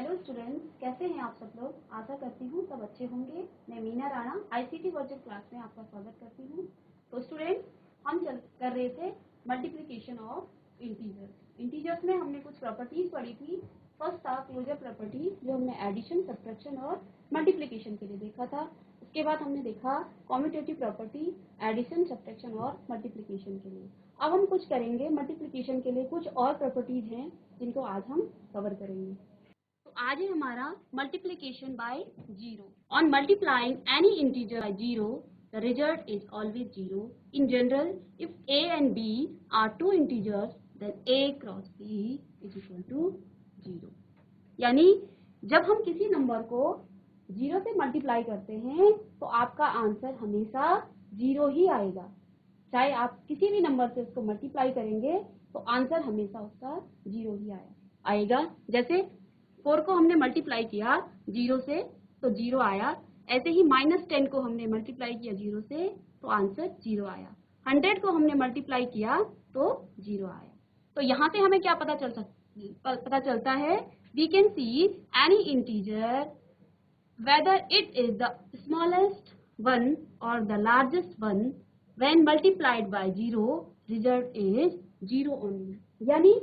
Hello students, कैसे हैं आप सब लोग। आशा करती हूँ सब अच्छे होंगे। मैं Meena Rana ICT virtual class में आपका स्वागत करती हूँ। तो स्टूडेंट्स, हम कर रहे थे मल्टीप्लिकेशन ऑफ इंटीजर्स में हमने कुछ प्रॉपर्टीज पढ़ी थी। फर्स्ट था क्लोजर प्रॉपर्टी, जो हमने एडिशन, सब्ट्रैक्शन और मल्टीप्लिकेशन के लिए देखा था। उसके बाद हमने देखा कॉम्यूटेटिव प्रॉपर्टी, एडिशन, सब्ट्रैक्शन और मल्टीप्लिकेशन के लिए। अब हम कुछ करेंगे मल्टीप्लिकेशन के लिए, कुछ और प्रॉपर्टीज हैं जिनको आज हम कवर करेंगे। तो आज है हमारा multiplication by zero. On multiplying any integer by zero, the result is always zero. In general, if a and b are two integers, then a cross b is equal to zero. यानी जब हम किसी number को zero से multiply करते हैं तो आपका आंसर हमेशा जीरो ही आएगा। चाहे आप किसी भी नंबर से उसको मल्टीप्लाई करेंगे तो आंसर हमेशा उसका जीरो ही आएगा। जैसे 4 को हमने मल्टीप्लाई किया जीरो से तो जीरो आया। ऐसे ही -10 को हमने मल्टीप्लाई किया जीरो से तो आंसर जीरो आया। 100 को हमने मल्टीप्लाई किया तो जीरो आया। तो यहाँ से हमें क्या पता चलता है, we can see any integer whether it is the smallest one और the largest one, when multiplied by zero result is zero only. यानी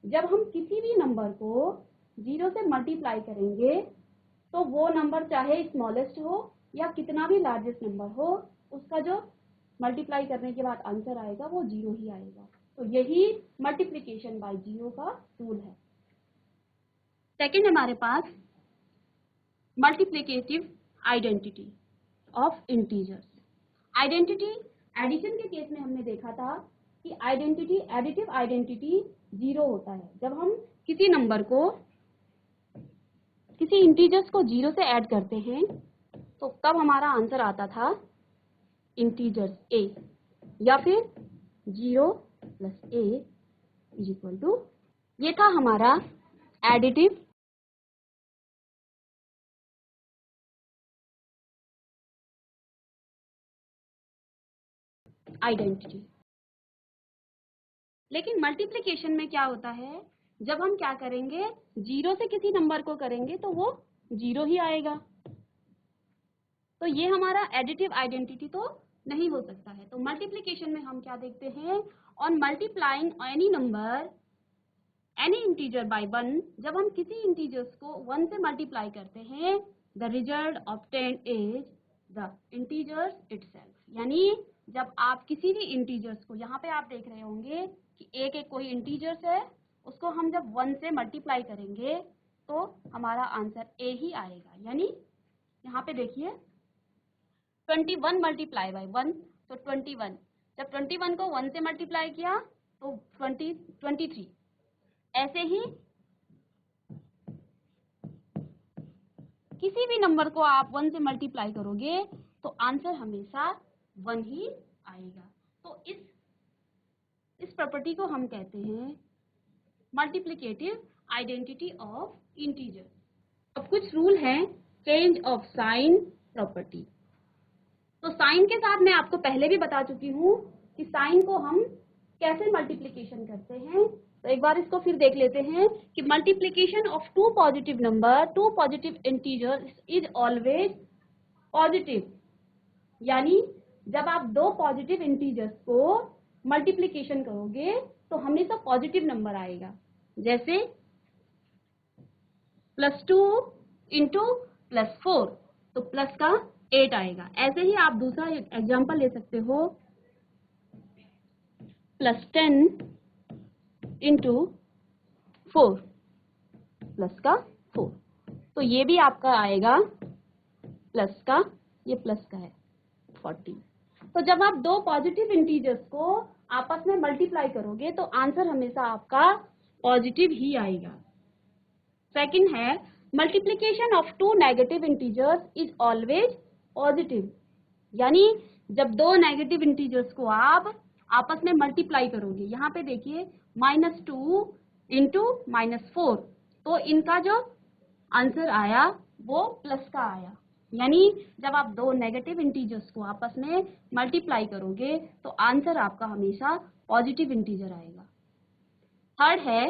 जब हम किसी भी नंबर को जीरो से मल्टीप्लाई करेंगे तो वो नंबर चाहे स्मॉलेस्ट हो या कितना भी लार्जेस्ट नंबर हो, उसका जो मल्टीप्लाई करने के बाद आंसर आएगा वो जीरो ही आएगा। तो यही मल्टीप्लिकेशन बाय जीरो का रूल है। सेकंड हमारे पास multiplicative identity of integers. Identity, addition के केस में हमने देखा था कि एडिटिव आइडेंटिटी जीरो होता है। जब हम किसी नंबर को, किसी इंटीजर्स को जीरो से ऐड करते हैं तो तब हमारा आंसर आता था इंटीजर्स a, या फिर 0 + a = ये था हमारा एडिटिव आइडेंटिटी। लेकिन मल्टीप्लिकेशन में क्या होता है, जब हम क्या करेंगे, जीरो से किसी नंबर को करेंगे तो वो जीरो ही आएगा। तो ये हमारा एडिटिव आइडेंटिटी तो नहीं हो सकता है। तो मल्टीप्लिकेशन में हम क्या देखते हैं, on multiplying any number any integer by one, जब हम किसी इंटीजर्स को वन से मल्टीप्लाई करते हैं, the result obtained is the integers itself. यानी जब आप किसी भी इंटीजर्स को, यहाँ पे आप देख रहे होंगे कि एक कोई इंटीजर्स है, उसको हम जब वन से मल्टीप्लाई करेंगे तो हमारा आंसर ए ही आएगा। यानी यहाँ पे देखिए 21 मल्टीप्लाई बाय 1 तो 21, जब 21 को 1 से मल्टीप्लाई किया तो 23। ऐसे ही किसी भी नंबर को आप 1 से मल्टीप्लाई करोगे तो आंसर हमेशा 1 ही आएगा। तो इस प्रॉपर्टी को हम कहते हैं मल्टीप्लिकेटिव आइडेंटिटी ऑफ इंटीजर। अब कुछ रूल हैं चेंज ऑफ साइन प्रॉपर्टी। तो साइन के साथ मैं आपको पहले भी बता चुकी हूँ कि साइन को हम कैसे मल्टीप्लिकेशन करते हैं। तो एक बार इसको फिर देख लेते हैं कि multiplication of two positive number, two positive integers is always positive. यानी जब आप दो पॉजिटिव इंटीजर्स को मल्टीप्लिकेशन करोगे तो हमेशा पॉजिटिव नंबर आएगा। जैसे +2 × +4 तो प्लस का 8 आएगा। ऐसे ही आप दूसरा एग्जांपल ले सकते हो, +10 × 4 प्लस का 4 तो ये भी आपका आएगा प्लस का, ये प्लस का है 40। तो जब आप दो पॉजिटिव इंटीजर्स को आपस में मल्टीप्लाई करोगे तो आंसर हमेशा आपका पॉजिटिव ही आएगा। सेकंड है multiplication of two negative integers is always positive. यानी जब दो नेगेटिव इंटीजर्स को आप आपस में मल्टीप्लाई करोगे, यहाँ पे देखिए -2 × -4 तो इनका जो आंसर आया वो प्लस का आया। यानी जब आप दो नेगेटिव इंटीजर्स को आपस में मल्टीप्लाई करोगे तो आंसर आपका हमेशा पॉजिटिव इंटीजर आएगा। थर्ड है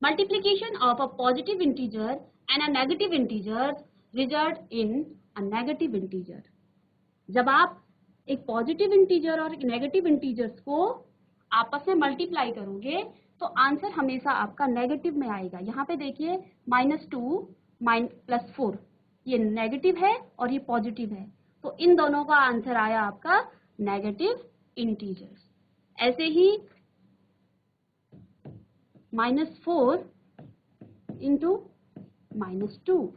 Multiplication of a positive integer and a negative integer result in a negative integer. जब आप एक पॉजिटिव इंटीजर और एक नेगेटिव इंटीजर्स को आपस में मल्टीप्लाई करोगे तो आंसर हमेशा आपका नेगेटिव में आएगा। यहाँ पे देखिए -2 +4 ये नेगेटिव है और ये पॉजिटिव है, तो इन दोनों का आंसर आया आपका नेगेटिव इंटीजर्स। ऐसे ही -4 इंटू -2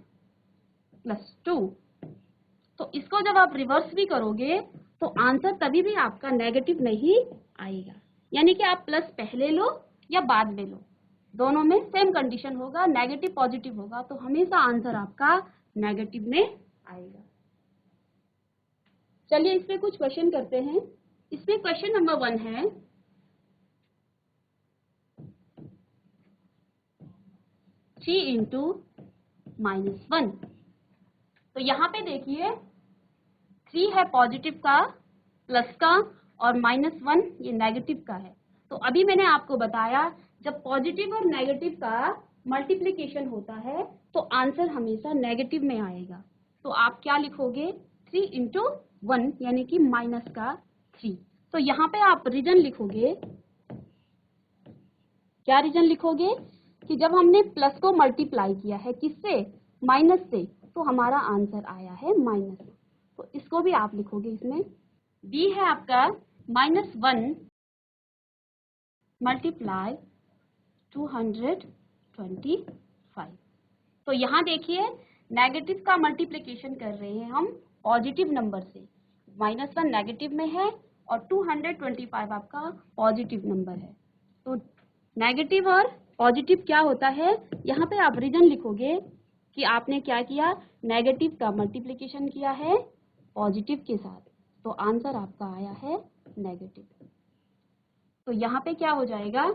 +2, तो इसको जब आप रिवर्स भी करोगे तो आंसर तभी भी आपका नेगेटिव नहीं आएगा। यानी कि आप प्लस पहले लो या बाद में लो, दोनों में सेम कंडीशन होगा, नेगेटिव पॉजिटिव होगा, तो हमेशा आंसर आपका नेगेटिव में आएगा। चलिए इस पे कुछ क्वेश्चन करते हैं। इसमें क्वेश्चन नंबर 1 है, थ्री इंटू -1। तो यहाँ पे देखिए 3 है पॉजिटिव का, प्लस का, और -1 ये नेगेटिव का है। तो अभी मैंने आपको बताया जब पॉजिटिव और नेगेटिव का मल्टीप्लिकेशन होता है तो आंसर हमेशा नेगेटिव में आएगा। तो आप क्या लिखोगे, 3 इंटू 1 यानी कि माइनस का 3। तो यहाँ पे आप रीजन लिखोगे, क्या रीजन लिखोगे कि जब हमने प्लस को मल्टीप्लाई किया है किससे, माइनस से, तो हमारा आंसर आया है माइनस। तो इसको भी आप लिखोगे इसमें। बी है आपका -1 मल्टीप्लाई 225। तो यहाँ देखिए नेगेटिव का मल्टीप्लिकेशन कर रहे हैं हम पॉजिटिव नंबर से, -1 नेगेटिव में है और 225 आपका पॉजिटिव नंबर है। तो नेगेटिव और पॉजिटिव क्या होता है, यहाँ पे आप रीजन लिखोगे कि आपने क्या किया, नेगेटिव का मल्टीप्लिकेशन किया है पॉजिटिव के साथ, तो आंसर आपका आया है नेगेटिव। तो यहाँ पे क्या हो जाएगा,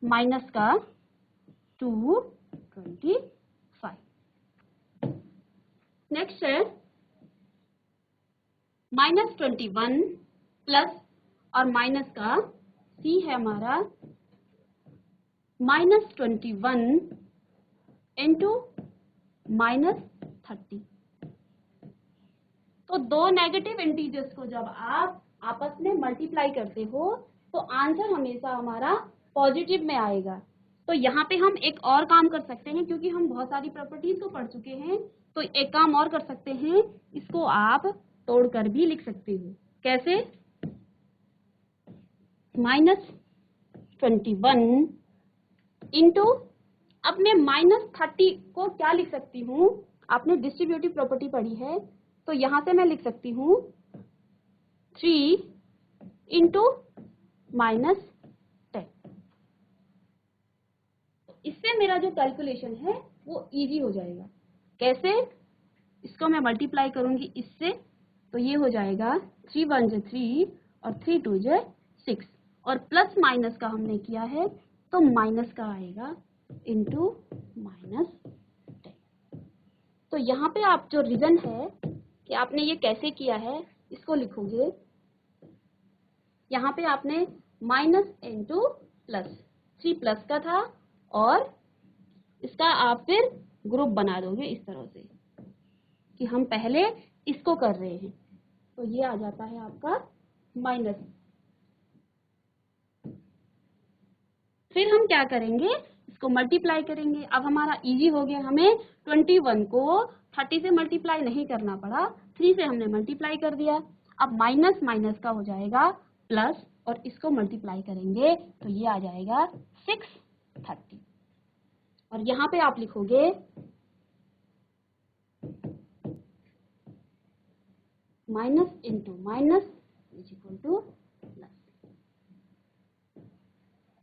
माइनस का 225। नेक्स्ट है -21 प्लस और माइनस का सी है हमारा -21 इंटू -30। तो दो नेगेटिव इंटीजर्स को जब आप आपस में मल्टीप्लाई करते हो तो आंसर हमेशा हमारा पॉजिटिव में आएगा। तो यहाँ पे हम एक और काम कर सकते हैं, क्योंकि हम बहुत सारी प्रॉपर्टीज को पढ़ चुके हैं, तो एक काम और कर सकते हैं, इसको आप तोड़कर भी लिख सकते हो। कैसे, -21 इंटू, अब मैं -30 को क्या लिख सकती हूँ, आपने डिस्ट्रीब्यूटिव प्रॉपर्टी पढ़ी है, तो यहाँ से मैं लिख सकती हूँ 3 इंटू -10। इससे मेरा जो कैलकुलेशन है वो इजी हो जाएगा। कैसे, इसको मैं मल्टीप्लाई करूंगी इससे, तो ये हो जाएगा 3 1 × 3 और 3 2 × 6, और प्लस माइनस का हमने किया है तो माइनस का आएगा इंटू -10। तो यहाँ पे आप जो रीजन है कि आपने ये कैसे किया है इसको लिखोगे। यहाँ पे आपने माइनस इंटू प्लस, 3 प्लस का था और इसका आप फिर ग्रुप बना दोगे इस तरह से कि हम पहले इसको कर रहे हैं, तो ये आ जाता है आपका माइनस। फिर हम क्या करेंगे, इसको मल्टीप्लाई करेंगे। अब हमारा इजी हो गया, हमें 21 को 30 से मल्टीप्लाई नहीं करना पड़ा, 3 से हमने मल्टीप्लाई कर दिया। अब माइनस माइनस का हो जाएगा प्लस, और इसको मल्टीप्लाई करेंगे तो ये आ जाएगा 630। और यहाँ पे आप लिखोगे minus into minus is equal two plus.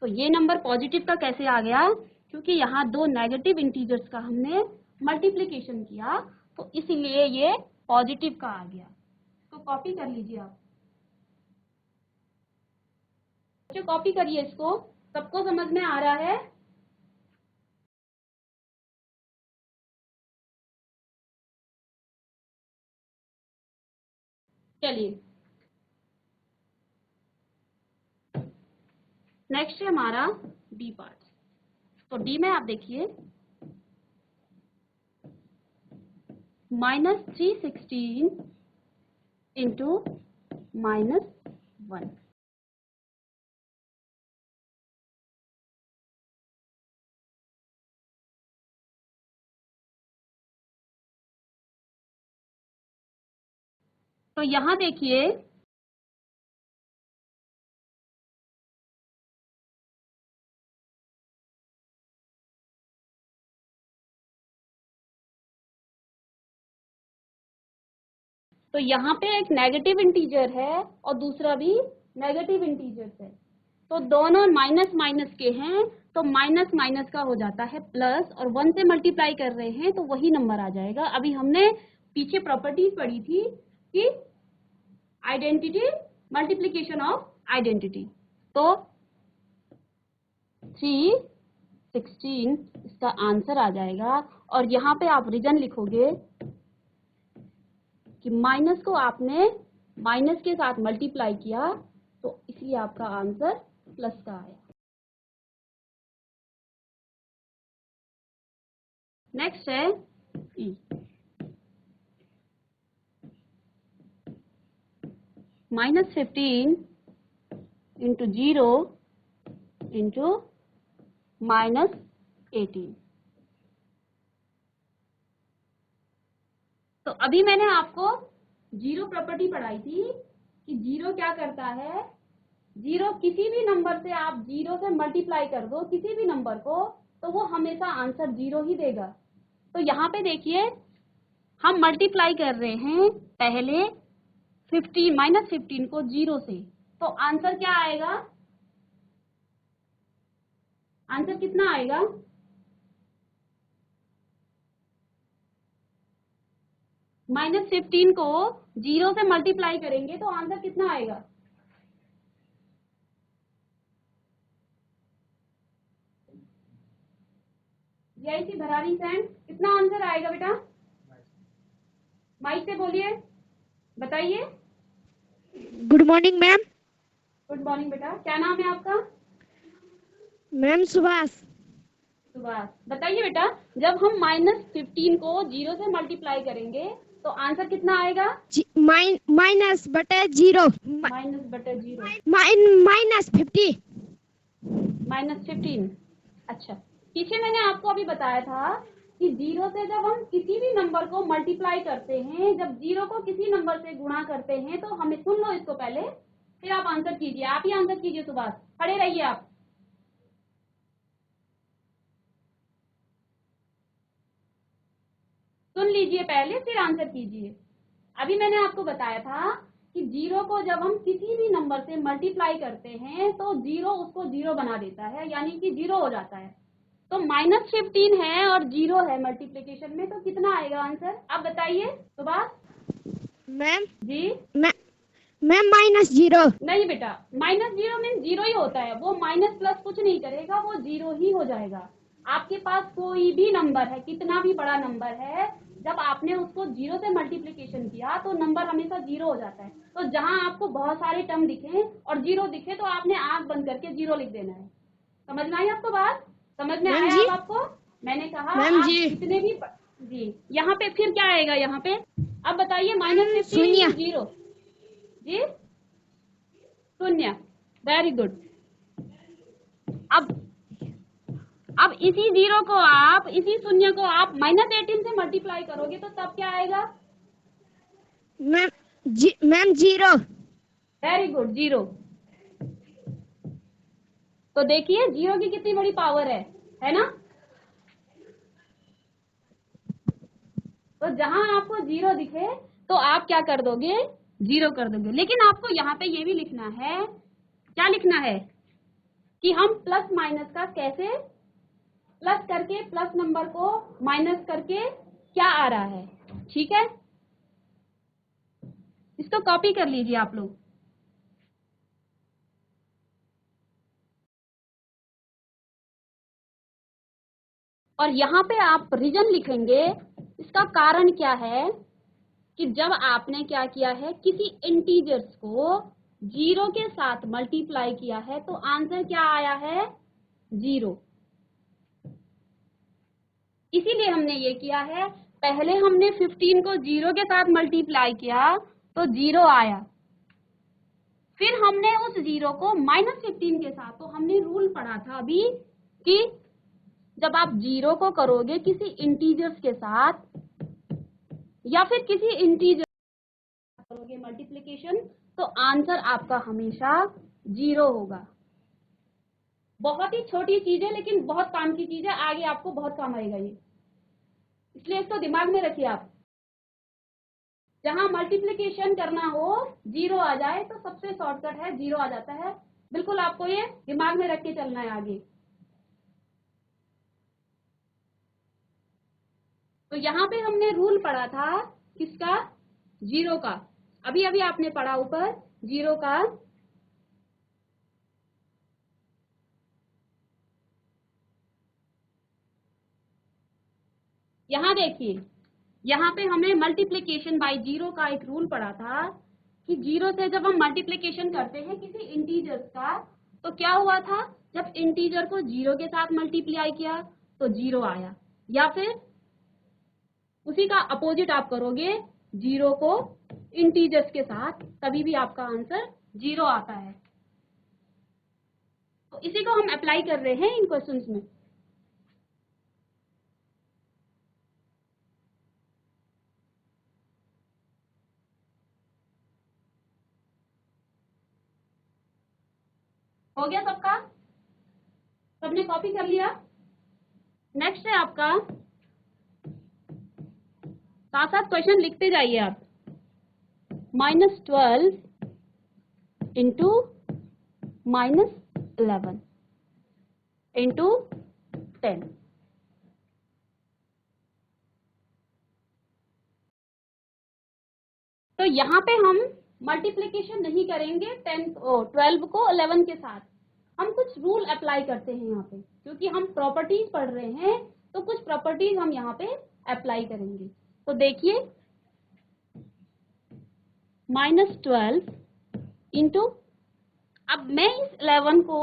तो ये नंबर पॉजिटिव का कैसे आ गया, क्योंकि यहाँ दो नेगेटिव इंटीजर्स का हमने मल्टीप्लिकेशन किया, तो इसीलिए ये पॉजिटिव का आ गया। तो कॉपी कर लीजिए आप, जो कॉपी करिए इसको, सबको समझ में आ रहा है। चलिए नेक्स्ट है हमारा बी पार्ट। तो डी में आप देखिए -316 इंटू -1। तो यहां देखिए तो यहाँ पे एक नेगेटिव इंटीजर है और दूसरा भी नेगेटिव इंटीजर है, तो दोनों माइनस माइनस के हैं, तो माइनस माइनस का हो जाता है प्लस, और 1 से मल्टीप्लाई कर रहे हैं तो वही नंबर आ जाएगा। अभी हमने पीछे प्रॉपर्टीज पढ़ी थी कि आइडेंटिटी मल्टीप्लीकेशन ऑफ आइडेंटिटी, तो 316 इसका आंसर आ जाएगा। और यहाँ पे आप रीजन लिखोगे कि माइनस को आपने माइनस के साथ मल्टीप्लाई किया तो इसलिए आपका आंसर प्लस का आया। नेक्स्ट है ई, -15 इंटू 0 इंटू -18। तो अभी मैंने आपको जीरो प्रॉपर्टी पढ़ाई थी कि जीरो क्या करता है, जीरो किसी भी नंबर से आप जीरो से मल्टीप्लाई कर दो किसी भी नंबर को तो वो हमेशा आंसर जीरो ही देगा। तो यहाँ पे देखिए हम मल्टीप्लाई कर रहे हैं पहले 15 को जीरो से, तो आंसर क्या आएगा, आंसर कितना आएगा, -15 को जीरो से मल्टीप्लाई करेंगे तो आंसर कितना आएगा, यही भरारी सैंड, कितना आंसर आएगा बेटा, माइक से बोलिए, बताइए। Good morning ma'am. Good morning बेटा, क्या नाम है आपका, मैम सुभाष। सुभाष। बताइए बेटा, जब हम -15 को जीरो से मल्टीप्लाई करेंगे तो आंसर कितना आएगा, माइनस बटे जीरो, -/0 -50। -15। अच्छा, पीछे मैंने आपको अभी बताया था कि जीरो से जब हम किसी भी नंबर को मल्टीप्लाई करते हैं, जब जीरो को किसी नंबर से गुणा करते हैं तो हमें, सुन लो इसको पहले फिर आप आंसर कीजिए, आप ही आंसर कीजिए सुभाष, खड़े रहिए आप। सुन लीजिए पहले फिर आंसर कीजिए। अभी मैंने आपको बताया था कि जीरो को जब हम किसी भी नंबर से मल्टीप्लाई करते हैं तो जीरो उसको जीरो बना देता है, यानी कि जीरो हो जाता है। तो -15 है और जीरो है मल्टीप्लिकेशन में, तो कितना आएगा आंसर, आप बताइए सुभाष। मैम जी मैम -0। नहीं बेटा, -0 मीन जीरो ही होता है, वो माइनस प्लस कुछ नहीं करेगा, वो जीरो ही हो जाएगा। आपके पास कोई भी नंबर है, कितना भी बड़ा नंबर है, जब आपने उसको जीरो से मल्टीप्लिकेशन किया तो नंबर हमेशा जीरो हो जाता है। तो जहां आपको बहुत सारे टर्म दिखे और जीरो दिखे तो आपने आंख बंद करके जीरो लिख देना है। समझ में आई आपको बात, समझ में मैम आया जी। अब आपको, मैंने कहा मैम आप जी। जितने भी जी, यहाँ पे फिर क्या आएगा, यहाँ पे अब बताइए, -15 शून्य। इंटू 0 जी, शून्य, वेरी गुड। अब इसी जीरो को आप, इसी शून्य को आप -18 से मल्टीप्लाई करोगे तो तब क्या आएगा, मैम 0। Very good, zero. तो देखिए जीरो की कितनी बड़ी पावर है ना। तो जहां आपको जीरो दिखे तो आप क्या कर दोगे, जीरो कर दोगे। लेकिन आपको यहाँ पे ये भी लिखना है, क्या लिखना है कि हम प्लस माइनस का कैसे, प्लस करके प्लस नंबर को माइनस करके क्या आ रहा है, ठीक है, इसको कॉपी कर लीजिए आप लोग। और यहाँ पे आप रीजन लिखेंगे, इसका कारण क्या है कि जब आपने क्या किया है, किसी इंटीजर्स को जीरो के साथ मल्टीप्लाई किया है तो आंसर क्या आया है, जीरो। इसीलिए हमने ये किया है, पहले हमने 15 को 0 के साथ मल्टीप्लाई किया तो 0 आया, फिर हमने उस 0 को -15 के साथ, तो हमने रूल पढ़ा था अभी कि जब आप 0 को करोगे किसी इंटीजर्स के साथ या फिर किसी इंटीजर करोगे मल्टीप्लिकेशन, तो आंसर आपका हमेशा 0 होगा। बहुत ही छोटी चीज है लेकिन बहुत काम की चीज है, आगे आपको बहुत काम आएगा ये, इसलिए इसको दिमाग में रखिए आप। जहां मल्टीप्लिकेशन करना हो 0 आ जाए तो सबसे शॉर्टकट है 0 आ जाता है, बिल्कुल आपको ये दिमाग में रख के चलना है आगे। तो यहाँ पे हमने रूल पढ़ा था किसका, 0 का, अभी अभी आपने पढ़ा ऊपर 0 का। यहाँ देखिए, यहाँ पे हमें मल्टीप्लिकेशन बाय 0 का एक रूल पढ़ा था कि 0 से जब हम मल्टीप्लिकेशन करते हैं किसी इंटीजर्स का, तो क्या हुआ था, जब इंटीजर को 0 के साथ मल्टीप्लाई किया तो 0 आया, या फिर उसी का अपोजिट आप करोगे 0 को इंटीजर्स के साथ, तभी भी आपका आंसर 0 आता है। तो इसी को हम अप्लाई कर रहे हैं इन क्वेश्चंस में। हो गया सबका, सबने कॉपी कर लिया। नेक्स्ट है आपका, साथ साथ क्वेश्चन लिखते जाइए आप, -12 इंटू -11 इंटू 10। तो यहाँ पे हम मल्टीप्लिकेशन नहीं करेंगे 12 को 11 के साथ, हम कुछ रूल अप्लाई करते हैं यहाँ पे, क्योंकि हम प्रॉपर्टीज पढ़ रहे हैं तो कुछ प्रॉपर्टीज हम यहाँ पे अप्लाई करेंगे। तो देखिए, -12 इंटू, अब मैं इस 11 को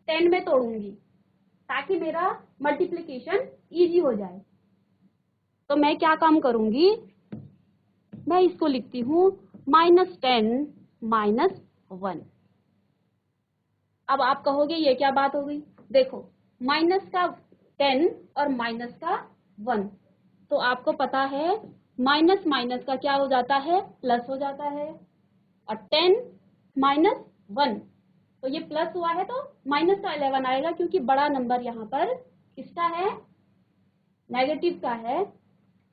10 में तोड़ूंगी ताकि मेरा मल्टीप्लिकेशन इजी हो जाए। तो मैं क्या काम करूंगी, मैं इसको लिखती हूँ -10 -1। अब आप कहोगे ये क्या बात हो गई, देखो माइनस का 10 और माइनस का 1, तो आपको पता है माइनस माइनस का क्या हो जाता है, प्लस हो जाता है, और 10 -1 तो ये प्लस हुआ है तो माइनस का 11 आएगा, क्योंकि बड़ा नंबर यहाँ पर किसका है, नेगेटिव का है।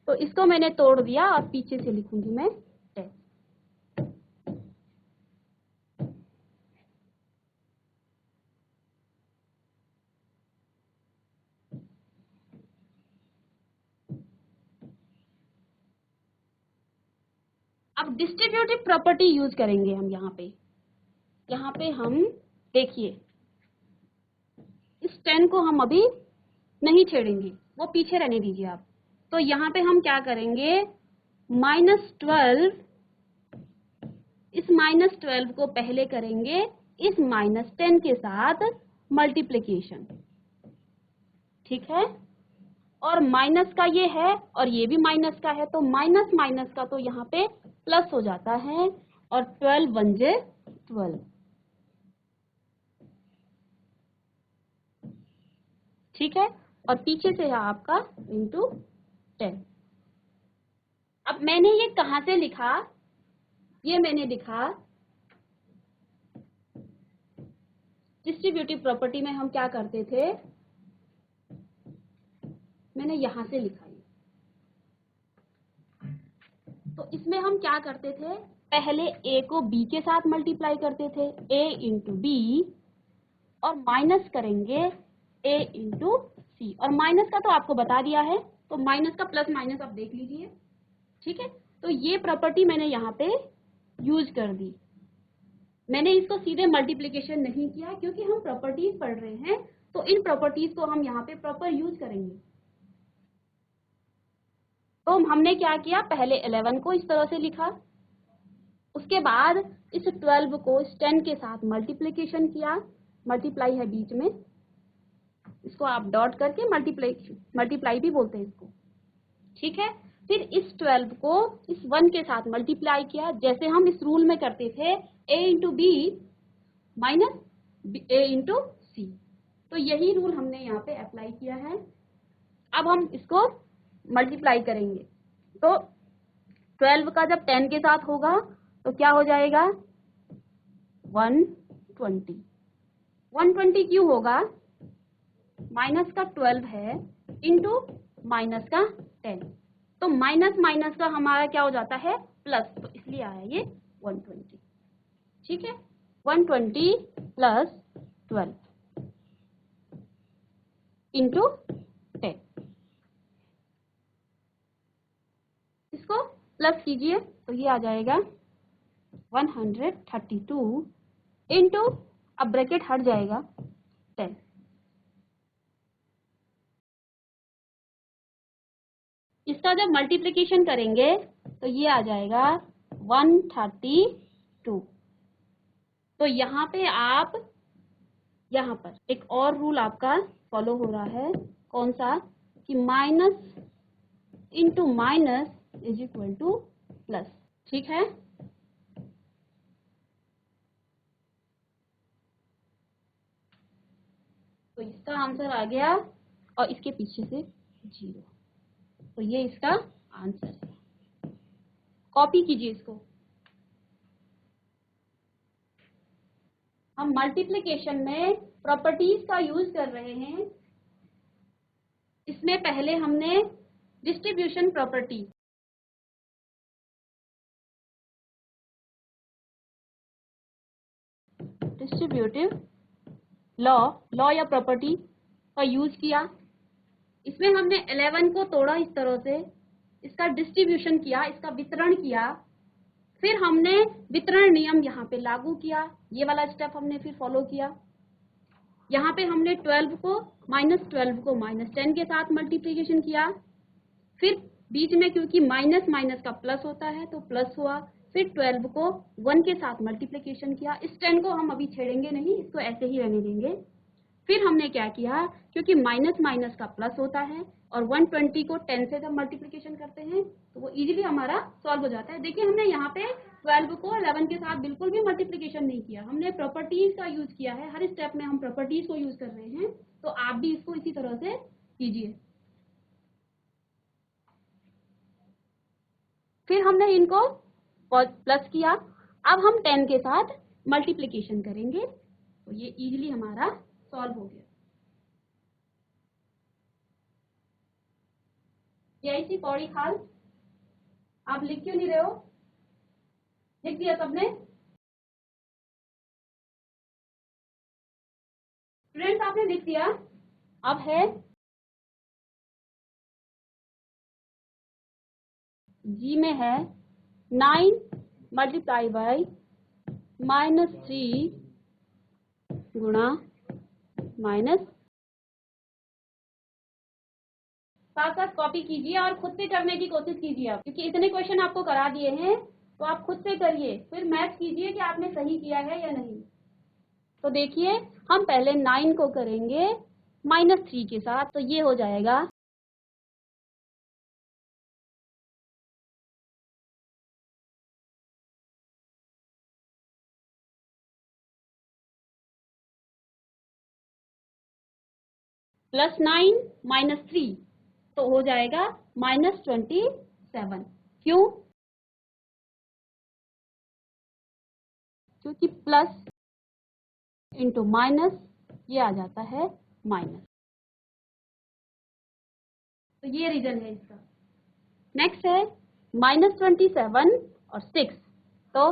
तो इसको मैंने तोड़ दिया और पीछे से लिखूंगी मैं 10। अब डिस्ट्रीब्यूटिव प्रॉपर्टी यूज करेंगे हम यहाँ पे हम देखिए, इस 10 को हम अभी नहीं छेड़ेंगे, वो पीछे रहने दीजिए आप। तो यहाँ पे हम क्या करेंगे, -12, इस -12 को पहले करेंगे इस -10 के साथ मल्टीप्लिकेशन, ठीक है, और माइनस का ये है और ये भी माइनस का है, तो माइनस माइनस का तो यहाँ पे प्लस हो जाता है, और 12 1 जे 12, ठीक है, और पीछे से है आपका इंटू 10। अब मैंने ये कहां से लिखा, ये मैंने लिखा डिस्ट्रीब्यूटिव प्रॉपर्टी में हम क्या करते थे, मैंने यहां से लिखा ये। तो इसमें हम क्या करते थे, पहले a को b के साथ मल्टीप्लाई करते थे, a इंटू बी, और माइनस करेंगे a इंटू सी, और माइनस का तो आपको बता दिया है, तो माइनस का प्लस माइनस आप देख लीजिए, ठीक है। तो ये प्रॉपर्टी मैंने यहाँ पे यूज कर दी, मैंने इसको सीधे मल्टीप्लिकेशन नहीं किया, क्योंकि हम प्रॉपर्टीज पढ़ रहे हैं, तो इन प्रॉपर्टीज को हम यहाँ पे प्रॉपर यूज करेंगे। तो हमने क्या किया, पहले 11 को इस तरह से लिखा, उसके बाद इस 12 को इस 10 के साथ मल्टीप्लिकेशन किया, मल्टीप्लाई है बीच में, इस इसको आप डॉट करके मल्टीप्लाई भी बोलते हैं इसको, ठीक है। फिर इस 12 को इस 1 के साथ मल्टीप्लाई किया, जैसे हम इस रूल में करते थे a into B minus a into C. तो यही रूल हमने यहाँ पे अप्लाई किया है। अब हम इसको मल्टीप्लाई करेंगे, तो 12 का जब 10 के साथ होगा तो क्या हो जाएगा 120। 120 क्यों होगा, माइनस का 12 है इंटू माइनस का 10, तो माइनस माइनस का हमारा क्या हो जाता है प्लस, तो इसलिए आया ये 120, ठीक है। 120 प्लस 12 इंटू 10, इसको प्लस कीजिए तो ये आ जाएगा 132 इंटू, अब ब्रैकेट हट जाएगा 10, इसका जब मल्टीप्लिकेशन करेंगे तो ये आ जाएगा 132। तो यहाँ पे आप यहाँ पर एक और रूल आपका फॉलो हो रहा है, कौन सा, कि minus into minus is equal two plus, ठीक है। तो इसका आंसर आ गया और इसके पीछे से 0, तो ये इसका आंसर है। कॉपी कीजिए इसको। हम मल्टीप्लिकेशन में प्रॉपर्टीज का यूज कर रहे हैं। इसमें पहले हमने डिस्ट्रीब्यूशन प्रॉपर्टी, डिस्ट्रीब्यूटिव लॉ या प्रॉपर्टी का यूज किया। इसमें हमने 11 को तोड़ा इस तरह से, इसका डिस्ट्रीब्यूशन किया, इसका वितरण किया, फिर हमने वितरण नियम यहाँ पे लागू किया, ये वाला स्टेप हमने फिर फॉलो किया। यहाँ पे हमने 12 को माइनस 10 के साथ मल्टीप्लिकेशन किया, फिर बीच में क्योंकि माइनस माइनस का प्लस होता है तो प्लस हुआ, फिर 12 को 1 के साथ मल्टीप्लिकेशन किया। इस 10 को हम अभी छेड़ेंगे नहीं, इसको ऐसे ही रहने देंगे। फिर हमने क्या किया, क्योंकि माइनस माइनस का प्लस होता है और 120 को 10 से जब मल्टीप्लिकेशन करते हैं तो वो इजीली हमारा सॉल्व हो जाता है। देखिए हमने यहाँ पे 12 को 11 के साथ बिल्कुल भी मल्टीप्लिकेशन नहीं किया, हमने प्रॉपर्टीज का यूज किया है। हर स्टेप में हम प्रॉपर्टीज को यूज कर रहे हैं, तो आप भी इसको इसी तरह से कीजिए। फिर हमने इनको प्लस किया, अब हम 10 के साथ मल्टीप्लिकेशन करेंगे, तो ये इजीली हमारा सॉल्व हो गया। यही पौड़ी खाल, आप लिख क्यों नहीं रहे हो, लिख दिया सबने? स्टूडेंट्स आपने लिख दिया। अब है जी में है 9 मल्टीप्लाई बाई -3 गुणा माइनस, साथ साथ कॉपी कीजिए और खुद से करने की कोशिश कीजिए आप, क्योंकि इतने क्वेश्चन आपको करा दिए हैं तो आप खुद से करिए, फिर मैच कीजिए कि आपने सही किया है या नहीं। तो देखिए हम पहले 9 को करेंगे -3 के साथ, तो ये हो जाएगा +9 -3, तो हो जाएगा -27। क्यों? क्योंकि प्लस इंटू माइनस ये आ जाता है माइनस, तो ये रीजन है इसका। नेक्स्ट है -27 और 6, तो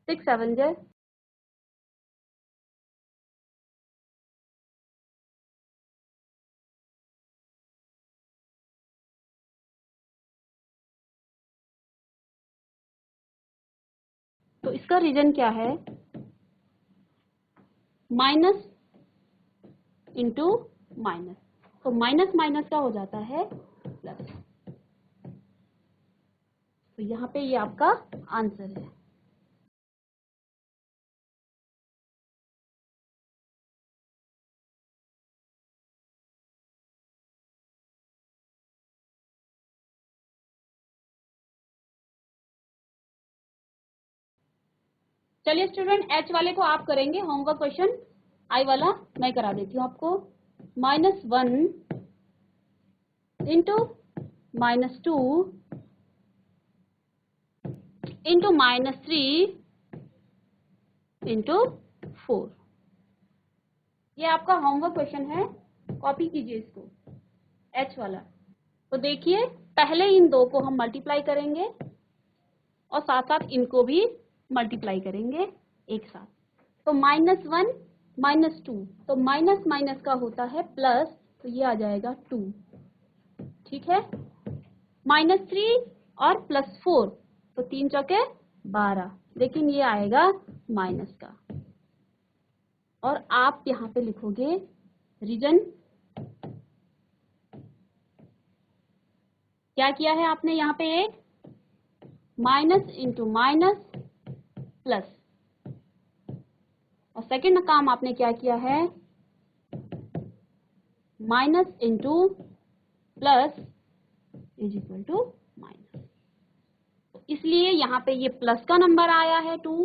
6 7 जे, तो इसका रीजन क्या है, माइनस इंटू माइनस, तो माइनस माइनस का हो जाता है प्लस, तो यहाँ पे ये आपका आंसर है। चलिए स्टूडेंट, एच वाले को आप करेंगे होमवर्क क्वेश्चन, आई वाला मैं करा देती हूँ आपको। -1 इंटू -2 इंटू -3 इंटू 4। ये आपका होमवर्क क्वेश्चन है, कॉपी कीजिए इसको, एच वाला। तो देखिए, पहले इन दो को हम मल्टीप्लाई करेंगे और साथ साथ इनको भी मल्टीप्लाई करेंगे एक साथ। तो -1 -2, तो माइनस माइनस का होता है प्लस, तो ये आ जाएगा 2, ठीक है। -3 और +4, तो 3 चौके 12, लेकिन ये आएगा माइनस का। और आप यहाँ पे लिखोगे रीजन, क्या किया है आपने यहाँ पे, एक माइनस इंटू माइनस प्लस, और सेकेंड काम आपने क्या किया है, minus into plus is equal to minus. इसलिए यहाँ पे ये प्लस का नंबर आया है 2,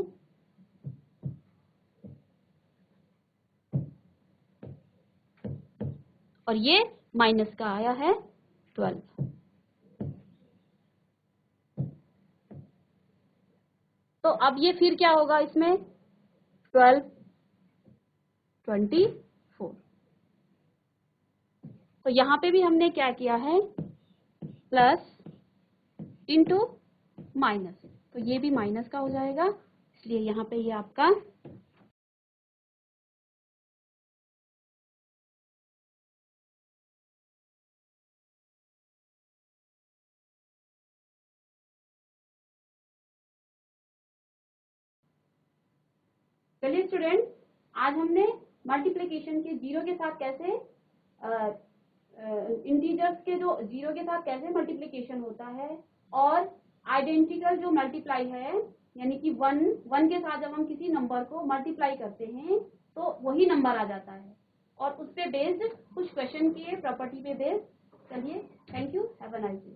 और ये माइनस का आया है 12। तो अब ये फिर क्या होगा इसमें, 12 24। तो यहाँ पे भी हमने क्या किया है, प्लस इंटू माइनस, तो ये भी माइनस का हो जाएगा, इसलिए यहाँ पे ये आपका चलिए स्टूडेंट, आज हमने मल्टीप्लिकेशन के जीरो के साथ कैसे इंटीजर्स के जो जीरो के साथ कैसे मल्टीप्लिकेशन होता है, और आइडेंटिकल जो मल्टीप्लाई है, यानी कि 1 के साथ जब हम किसी नंबर को मल्टीप्लाई करते हैं तो वही नंबर आ जाता है, और उस पे बेस्ड कुछ क्वेश्चन की प्रॉपर्टी पे बेस्ड। चलिए, thank you, have a nice day.